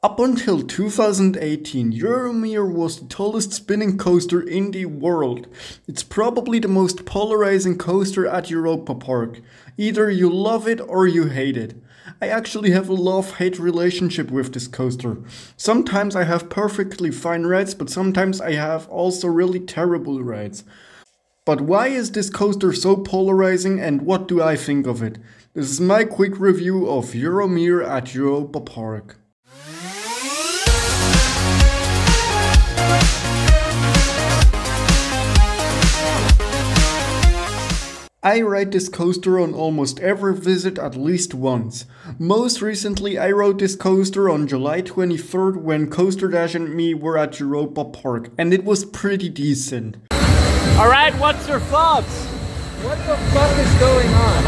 Up until 2018, Euromir was the tallest spinning coaster in the world. It's probably the most polarizing coaster at Europapark. Either you love it or you hate it. I actually have a love-hate relationship with this coaster. Sometimes I have perfectly fine rides, but sometimes I have also really terrible rides. But why is this coaster so polarizing and what do I think of it? This is my quick review of Euromir at Europapark. I ride this coaster on almost every visit at least once. Most recently I rode this coaster on July 23rd when Coaster Dash and me were at Europapark, and it was pretty decent. Alright, what's your thoughts? What the fuck is going on?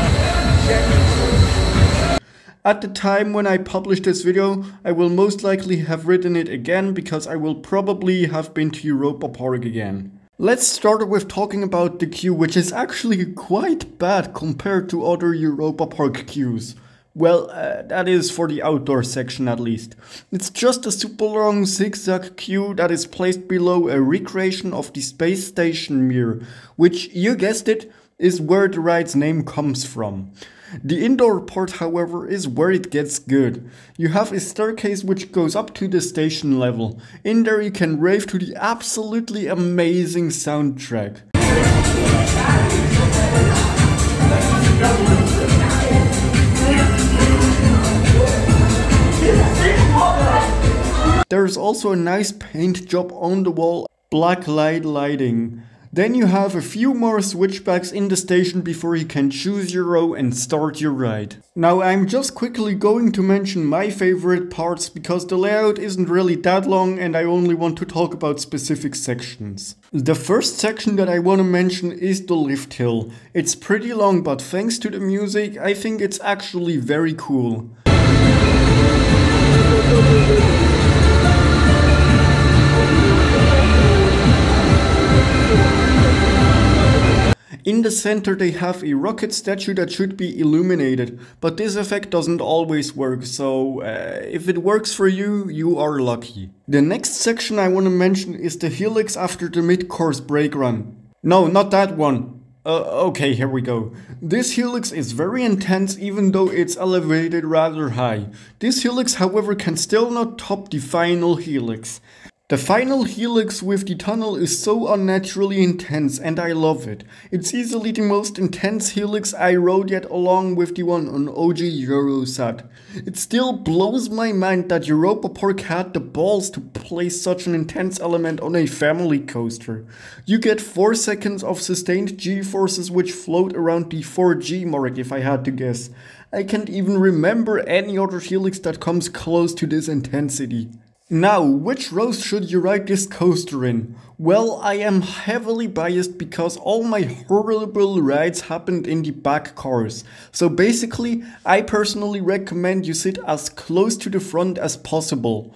At the time when I published this video, I will most likely have ridden it again because I will probably have been to Europapark again. Let's start with talking about the queue, which is actually quite bad compared to other Europapark queues. Well, that is for the outdoor section at least. It's just a super long zigzag queue that is placed below a recreation of the space station Mir, which, you guessed it, is where the ride's name comes from. The indoor part, however, is where it gets good. You have a staircase which goes up to the station level. In there you can rave to the absolutely amazing soundtrack. There's also a nice paint job on the wall, black lighting. Then you have a few more switchbacks in the station before you can choose your row and start your ride. Now I'm just quickly going to mention my favorite parts because the layout isn't really that long and I only want to talk about specific sections. The first section that I want to mention is the lift hill. It's pretty long, but thanks to the music I think it's actually very cool. In the center they have a rocket statue that should be illuminated, but this effect doesn't always work, so if it works for you, you are lucky. The next section I want to mention is the helix after the mid-course brake run. No, not that one. Okay, here we go. This helix is very intense even though it's elevated rather high. This helix, however, can still not top the final helix. The final helix with the tunnel is so unnaturally intense and I love it. It's easily the most intense helix I rode yet, along with the one on OG Eurosat. It still blows my mind that Europapark had the balls to place such an intense element on a family coaster. You get 4 seconds of sustained G-forces which float around the 4G mark if I had to guess. I can't even remember any other helix that comes close to this intensity. Now, which rows should you ride this coaster in? Well, I am heavily biased because all my horrible rides happened in the back cars. So basically, I personally recommend you sit as close to the front as possible.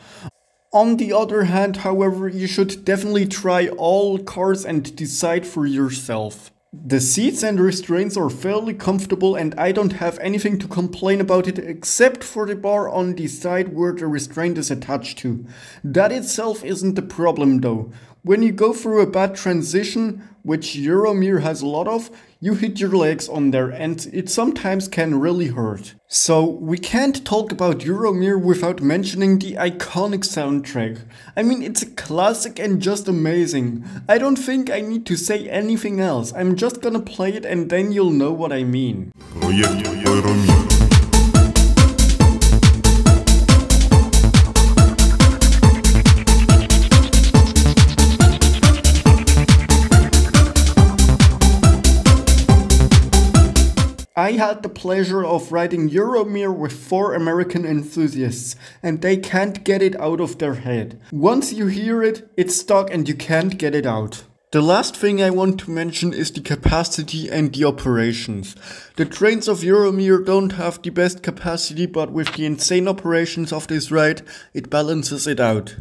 On the other hand, however, you should definitely try all cars and decide for yourself. The seats and restraints are fairly comfortable and I don't have anything to complain about it except for the bar on the side where the restraint is attached to. That itself isn't the problem though. When you go through a bad transition, which Euromir has a lot of, you hit your legs on there and it sometimes can really hurt. So we can't talk about Euromir without mentioning the iconic soundtrack. I mean, it's a classic and just amazing. I don't think I need to say anything else. I'm just gonna play it and then you'll know what I mean. I had the pleasure of riding Euromir with 4 American enthusiasts and they can't get it out of their head. Once you hear it, it's stuck and you can't get it out. The last thing I want to mention is the capacity and the operations. The trains of Euromir don't have the best capacity, but with the insane operations of this ride, it balances it out.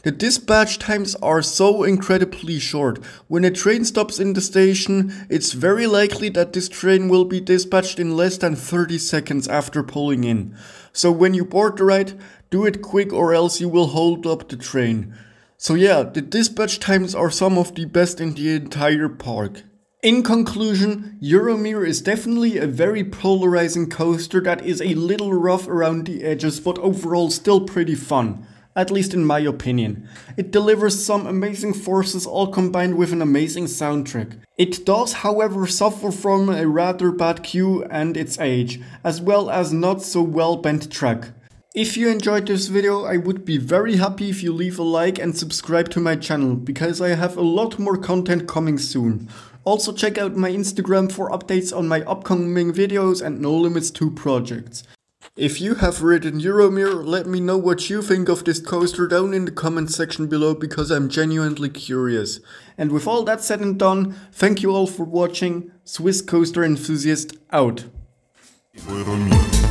The dispatch times are so incredibly short. When a train stops in the station, it's very likely that this train will be dispatched in less than 30 seconds after pulling in. So when you board the ride, Do it quick or else you will hold up the train. So yeah, the dispatch times are some of the best in the entire park. In conclusion, Euromir is definitely a very polarizing coaster that is a little rough around the edges, but overall still pretty fun. At least in my opinion. It delivers some amazing forces all combined with an amazing soundtrack. It does however suffer from a rather bad queue and its age, as well as not so well bent track. If you enjoyed this video, I would be very happy if you leave a like and subscribe to my channel, because I have a lot more content coming soon. Also check out my Instagram for updates on my upcoming videos and No Limits 2 projects. If you have ridden Euromir, let me know what you think of this coaster down in the comment section below, because I'm genuinely curious. And with all that said and done, thank you all for watching. Swiss Coaster Enthusiast out. Euromir.